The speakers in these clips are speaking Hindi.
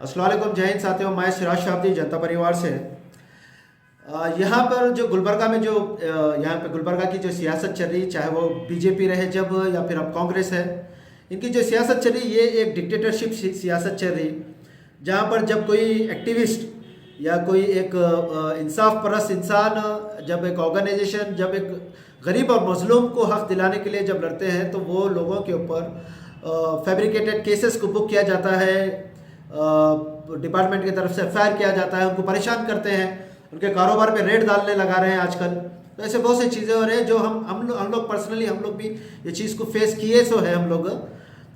अस्सलाम वालेकुम, जय हिंद साथियों। मैं सिराज शाब्दी जनता परिवार से। यहाँ पर जो गुलबर्गा में जो यहाँ पे गुलबर्गा की जो सियासत चल रही, चाहे वो बीजेपी रहे जब या फिर अब कांग्रेस है, इनकी जो सियासत चल रही ये एक डिक्टेटरशिप सियासत चल रही, जहाँ पर जब कोई एक्टिविस्ट या कोई एक इंसाफ परस्त इंसान, जब एक ऑर्गेनाइजेशन जब एक गरीब और मजलूम को हक दिलाने के लिए जब लड़ते हैं तो वो लोगों के ऊपर फैब्रिकेटेड केसेस को बुक किया जाता है, डिपार्टमेंट की तरफ से एफआईआर किया जाता है, उनको परेशान करते हैं, उनके कारोबार पे रेड डालने लगा रहे हैं आजकल। तो ऐसे बहुत सी चीज़ें हो रही हैं जो हम लोग पर्सनली हम लोग भी ये चीज़ को फेस किए सो है हम लोग।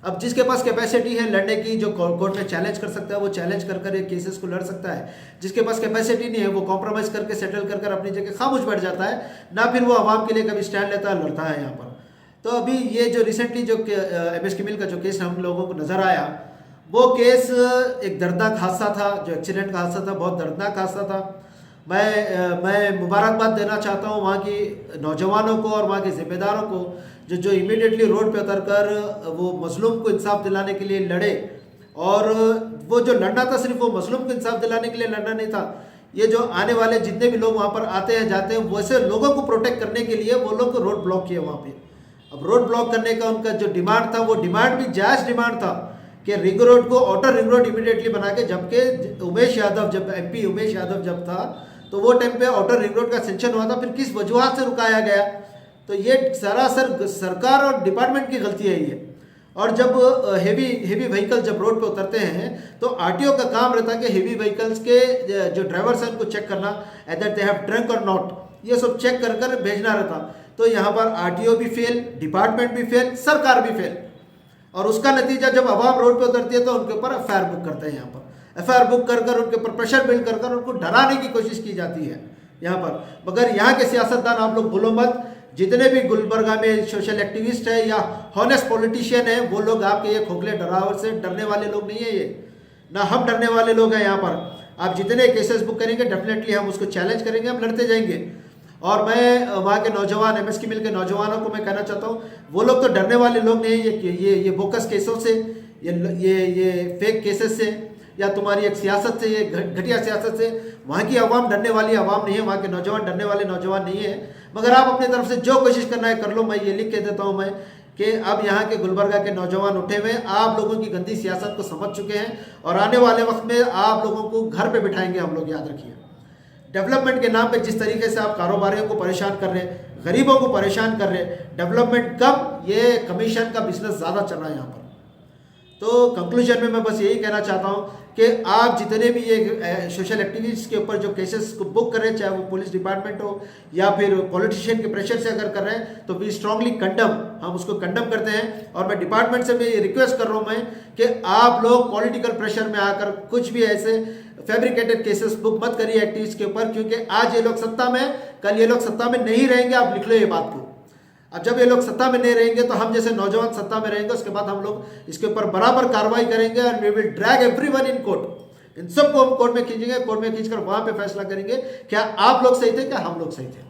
अब जिसके पास कैपेसिटी है लड़ने की, जो कोर्ट में चैलेंज कर सकता है वो चैलेंज कर कर ये केसेस को लड़ सकता है। जिसके पास कैपेसिटी नहीं है वो कॉम्प्रोमाइज़ करके सेटल कर कर अपनी जगह खामोश बैठ जाता है, ना फिर वो आवाम के लिए कभी स्टैंड लेता है, लड़ता है यहाँ पर। तो अभी ये जो रिसेंटली जो एमएस किमिल का जो केस हम लोगों को नज़र आया, वो केस एक दर्दनाक हादसा था, जो एक्सीडेंट का हादसा था, बहुत दर्दनाक हादसा था। मैं मुबारकबाद देना चाहता हूँ वहाँ की नौजवानों को और वहाँ के ज़िम्मेदारों को जो इमीडिएटली रोड पे उतर कर वो मजलूम को इंसाफ दिलाने के लिए लड़े। और वो जो लड़ना था सिर्फ वो मजलूम को इंसाफ दिलाने के लिए लड़ना नहीं था, ये जो आने वाले जितने भी लोग वहाँ पर आते हैं जाते हैं वैसे लोगों को प्रोटेक्ट करने के लिए वो लोग रोड ब्लॉक किए वहाँ पे। अब रोड ब्लॉक करने का उनका जो डिमांड था वो डिमांड भी जायज़ डिमांड था कि रिंग रोड को आउटर रिंग रोड इमीडिएटली बना के, जबकि उमेश यादव जब एमपी उमेश यादव जब था तो वो टाइम पे आउटर रिंग रोड का सेंक्शन हुआ था, फिर किस वजूहत से रुकाया गया। तो ये सरासर सरकार और डिपार्टमेंट की गलती है ये। और जब हेवी व्हीकल जब रोड पे उतरते हैं तो आरटीओ का काम रहता है कि हेवी व्हीकल्स के जो ड्राइवर्स हैं उनको चेक करना, एदर दे हैव ड्रंक और नॉट, ये सब चेक कर कर भेजना रहता। तो यहाँ पर आरटीओ भी फेल, डिपार्टमेंट भी फेल, सरकार भी फेल। और उसका नतीजा जब आवाम रोड पे उतरती है तो उनके ऊपर एफआईआर बुक करते हैं। यहाँ पर एफआईआर बुक कर कर उनके ऊपर प्रेशर बिल्ड कर कर उनको डराने की कोशिश की जाती है यहाँ पर। मगर यहाँ के सियासतदान आप लोग भूलो मत, जितने भी गुलबर्गा में सोशल एक्टिविस्ट है या हॉनेस्ट पॉलिटिशियन है, वो लोग आपके ये खोखले डरावर से डरने वाले लोग नहीं है, ये ना हम डरने वाले लोग हैं। यहाँ पर आप जितने केसेस बुक करेंगे डेफिनेटली हम उसको चैलेंज करेंगे, हम लड़ते जाएंगे। और मैं वहाँ के नौजवान एमएस किमिल के नौजवानों को मैं कहना चाहता हूँ, वो लोग तो डरने वाले लोग नहीं है। ये बोकस केसों से, ये फेक केसेस से या तुम्हारी एक सियासत से, ये घटिया सियासत से वहाँ की आवाम डरने वाली आवाम नहीं है, वहाँ के नौजवान डरने वाले नौजवान नहीं है। मगर आप अपनी तरफ से जो कोशिश करना है कर लो। मैं ये लिख के देता हूँ मैं कि अब यहाँ के गुलबर्गा के नौजवान उठे हुए, आप लोगों की गंदी सियासत को समझ चुके हैं और आने वाले वक्त में आप लोगों को घर पे बिठाएंगे हम लोग, याद रखिए। डेवलपमेंट के नाम पे जिस तरीके से आप कारोबारियों को परेशान कर रहे हैं, गरीबों को परेशान कर रहे हैं, डेवलपमेंट कम, ये कमीशन का बिजनेस ज़्यादा चल रहा है यहाँ पर। तो कंक्लूजन में मैं बस यही कहना चाहता हूँ कि आप जितने भी ये सोशल एक्टिविस्ट के ऊपर जो केसेस को बुक कर रहे हैं, चाहे वो पुलिस डिपार्टमेंट हो या फिर पॉलिटिशियन के प्रेशर से अगर कर रहे हैं, तो वी स्ट्रांगली कंडम, हम उसको कंडम करते हैं। और मैं डिपार्टमेंट से मैं ये रिक्वेस्ट कर रहा हूँ मैं कि आप लोग पॉलिटिकल प्रेशर में आकर कुछ भी ऐसे फैब्रिकेटेड केसेस बुक मत करिए एक्टिविस्ट के ऊपर, क्योंकि आज ये लोग सत्ता में, कल ये लोग सत्ता में नहीं रहेंगे। आप लिख लो ये बात को। अब जब ये लोग सत्ता में नहीं रहेंगे तो हम जैसे नौजवान सत्ता में रहेंगे, उसके बाद हम लोग इसके ऊपर बराबर कार्रवाई करेंगे और we will drag everyone in court. इन सबको हम कोर्ट में खींचेंगे, कोर्ट में खींचकर वहां पे फैसला करेंगे क्या आप लोग सही थे, क्या हम लोग सही थे।